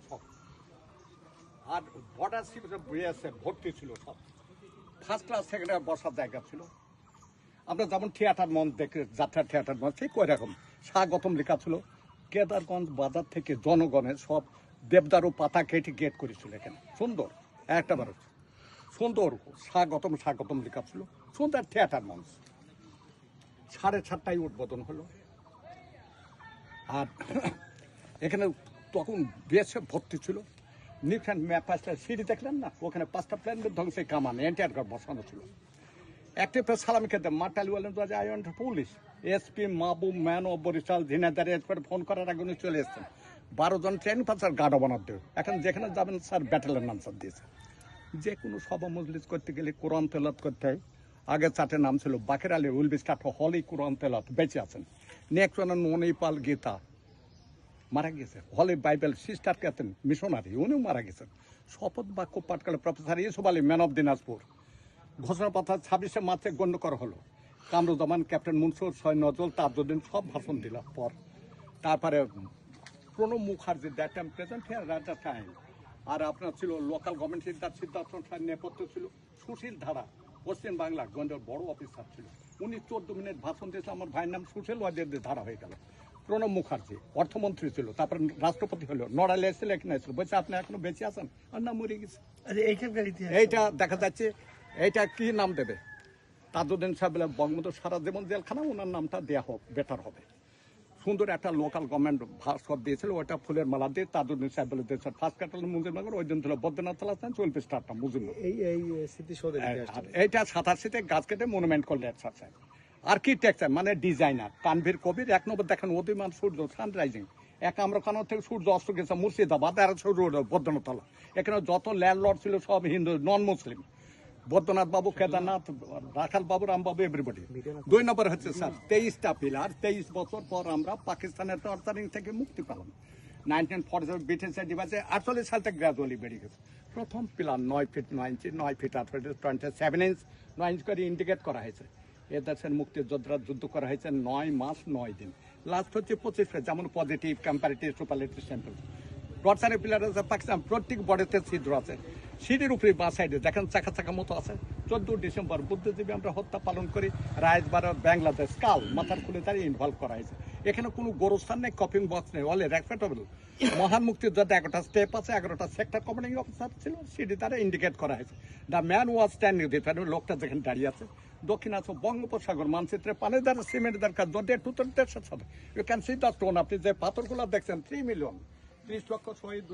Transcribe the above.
সব আর বর্ডার ভর্তি ছিল সব ফার্স্ট ক্লাস সেকেন্ড ক্লাস বসার জায়গা ছিল। আমরা যেমন থিয়েটার মঞ্চ দেখে যাত্রা থিয়েটার মঞ্চ ঠিক ওই রকম স্বাগতম লেখা ছিল। কেদারগঞ্জ বাজার থেকে জনগণের সব দেবদারু পাতা কেটে গেট করেছিল এখানে সুন্দর একটা বার সুন্দর স্বাগতম স্বাগতম লেখা ছিল সুন্দর থিয়েটার মঞ্চ। 7:30টায় উদ্বোধন হলো। আর এখানে তখন বিএসএফ ভর্তি ছিল। নিউট্রান পাঁচটা সিঁড়ি দেখলেন না, ওখানে 5টা প্ল্যানের ধ্বংসে কামান এন্টার ঘর বসানো ছিল। একটা সালামি খেতে মাটালি বলেন I want police SP Mahbub ম্যান ও বরিশাল ঝিনাইদারে এসপি ফোন করার আগে উনি চলে এসছেন। 12 জন ট্রেন পাচার গার্ডও বানাতে এখন যেখানে যাবেন স্যার ব্যাটেলের নাম স্যার দিয়েছে। যে কোনো সভা মজলিস করতে গেলে কোরআন তেলাওয়াত করতে হয়। আগে 4টে নাম ছিল বাকের আলী উইল বি স্টার্ট হলি কোরআন তেলাওয়াত বেঁচে আছেন। নেক্সট ওয়ান ননিপাল গীতা মারা গেছে। হলে বাইবেল সিস্টার কেতেন মিশনারি উনিও মারা গেছেন। শপথ বাক্য পাঠ করে professor Yusuf Ali man of Dinajpur. ঘোষণাপত্র 26শে মার্চে গণ্য করা হলো। কামরুজ্জামান ক্যাপ্টেন মনসুর সৈয় নজরুল তাজউদ্দিন সব ভাষণ দিল পর। তারপরে Pranab Mukherjee that time present here at the time. আর আপনার ছিল লোকাল গভর্নমেন্ট সিদ্ধার্থ নেপথ্য ছিল সুশীল ধারা পশ্চিম বাংলার গঞ্জের বড় অফিসার ছিল। উনি 14 মিনিট ভাষণ দিয়েছে। আমার ভাইয়ের নাম সুশীল ওয়াদের ধারা হয়ে গেল। প্রণব মুখার্জি অর্থমন্ত্রী ছিল, তারপর রাষ্ট্রপতি হলো। নড়াইলে এসে এখানে এসেছিল বলছে আপনি এখনো বেঁচে আছেন আর না মরে গেছে। এইটা দেখা যাচ্ছে এইটা কি নাম দেবে তাজউদ্দিন সাহেব বলে বঙ্গবন্ধু সারা জীবন জেলখানা ওনার নামটা দেওয়া হোক বেটার হবে। সুন্দর একটা লোকাল গভর্নমেন্ট ভাস্কর দিয়েছিল ওটা ফুলের মালা দিয়ে তাজউদ্দিন সাহেব বলে দিয়েছে ফার্স্ট ক্যাটাল মুজিবনগর ওই দিন ছিল বদ্রনাথ তালাস্তান 40 মুজিব। এইটা 87তে গাছ কেটে মনুমেন্ট করলে সাহেব। আর্কিটেকচার মানে ডিজাইনার তানভীর কবির 1 নম্বর দেখেন উদীয়মান সূর্য সানরাইজিং। আম্রখানা থেকে সূর্য অস্ত গেছে মুর্শিদাবাদ আর বদ্রনাথ তলা। এখানে যত ল্যান্ডলর্ড ছিল সব হিন্দু নন মুসলিম। বৈদ্যনাথ বাবু, কেদারনাথ, রাখাল বাবু, রামবাবু এভরিবডি। 2 নম্বর হচ্ছে স্যার 23টা পিলার। 23 বছর পর আমরা পাকিস্তানের টর্চারিং থেকে মুক্তি পেলাম। 1947 ব্রিটিশের ডিভাইসে 48 সাল থেকে গ্রাজুয়ালি বেড়ে গেছে। প্রথম পিলার 9 ফিট 9 ইঞ্চি 9 ফিট 8 ফিট 27 ইঞ্চ 9 ইঞ্চ করে ইন্ডিকেট করা হয়েছে। এ দেশের মুক্তিযোদ্ধারা যুদ্ধ করা হয়েছে 9 মাস 9 দিন। লাস্ট হচ্ছে 25 ফিট যেমন পজিটিভ কম্পারেটিভ সুপারলেটিভ স্যাম্পল। টর্চারের পিলার আছে পাকিস্তান প্রত্যেক বডিতে ছিদ্র আছে। সিঁড়ির উপরে বা সাইডে দেখেন চাকা চাকা মতো আছে। 14 ডিসেম্বর বুদ্ধিজীবী আমরা হত্যা পালন করি। রাইজবার বাংলাদেশ কাল মাথার খুলে দাঁড়িয়ে ইনভলভ করা হয়েছে। এখানে কোনো গোরস্থান নেই, কপিং বক্স নেই, অল রেসপেক্টেবল। মহান মুক্তিযোদ্ধা 11টা স্টেপ আছে, 11টা সেক্টর কমান্ডিং অফিসার ছিল। সিঁড়ি দ্বারা ইন্ডিকেট করা হয়েছে। দ্য ম্যান ওয়াজ স্ট্যান্ডিং লোকটা যেখানে দাঁড়িয়ে আছে। দক্ষিণাঞ্চ বঙ্গোপসাগর মানচিত্রে পানি দ্বারা সিমেন্ট দরকার দেশের সাথে। You can see the stone. আপনি যে পাথরগুলো দেখছেন 3 মিলিয়ন 30 লক্ষ শহীদ